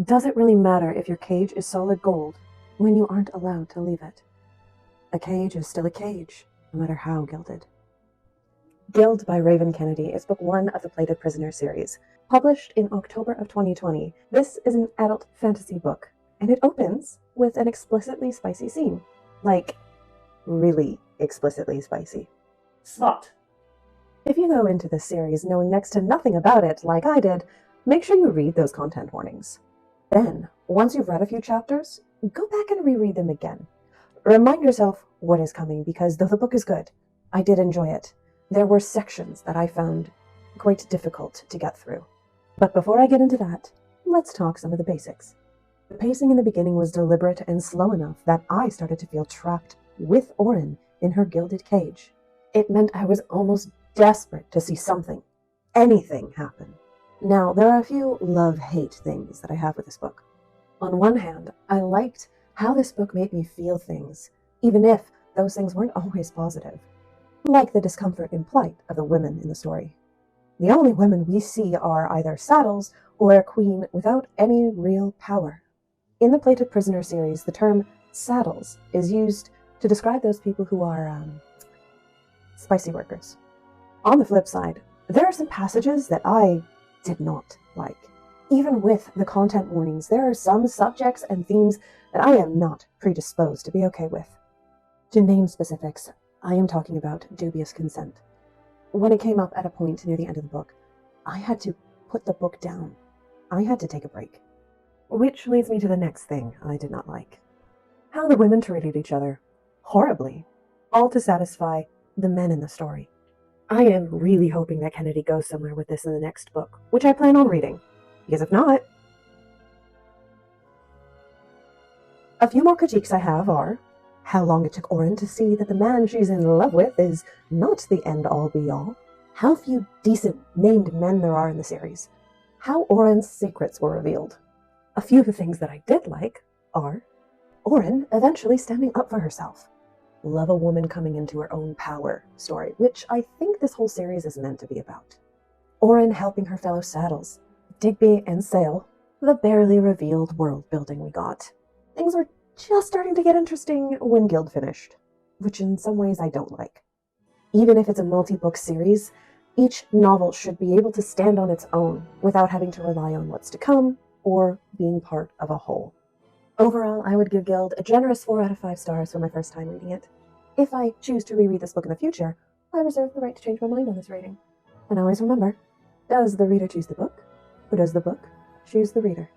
Does it really matter if your cage is solid gold when you aren't allowed to leave it? A cage is still a cage, no matter how gilded. Gild by Raven Kennedy is book 1 of the Plated Prisoner series. Published in October of 2020, this is an adult fantasy book, and it opens with an explicitly spicy scene. Like, really explicitly spicy. Spot. If you go into this series knowing next to nothing about it, like I did, make sure you read those content warnings. Then, once you've read a few chapters, go back and reread them again. Remind yourself what is coming, because though the book is good, I did enjoy it. There were sections that I found quite difficult to get through. But before I get into that, let's talk some of the basics. The pacing in the beginning was deliberate and slow enough that I started to feel trapped with Oren in her gilded cage. It meant I was almost desperate to see something, anything happen. Now, there are a few love-hate things that I have with this book. On one hand, I liked how this book made me feel things, even if those things weren't always positive. Like the discomfort and plight of the women in the story. The only women we see are either saddles or a queen without any real power. In the Plated Prisoner series, the term saddles is used to describe those people who are spicy workers. On the flip side, there are some passages that I did not like. Even with the content warnings, there are some subjects and themes that I am not predisposed to be okay with. To name specifics, I am talking about dubious consent. When it came up at a point near the end of the book, I had to put the book down. I had to take a break. Which leads me to the next thing I did not like. How the women treated each other. Horribly. All to satisfy the men in the story. I am really hoping that Kennedy goes somewhere with this in the next book, which I plan on reading. Because if not... A few more critiques I have are how long it took Oren to see that the man she's in love with is not the end-all be-all, how few decent named men there are in the series, how Oren's secrets were revealed. A few of the things that I did like are Oren eventually standing up for herself, love a woman coming into her own power story, which I think this whole series is meant to be about. Oren helping her fellow saddles, Digby and Sale, the barely revealed world building we got. Things were just starting to get interesting when Gild finished, which in some ways I don't like. Even if it's a multi-book series, each novel should be able to stand on its own without having to rely on what's to come or being part of a whole. Overall, I would give Gild a generous 4 out of 5 stars for my first time reading it. If I choose to reread this book in the future, I reserve the right to change my mind on this rating. And always remember, does the reader choose the book, or does the book choose the reader?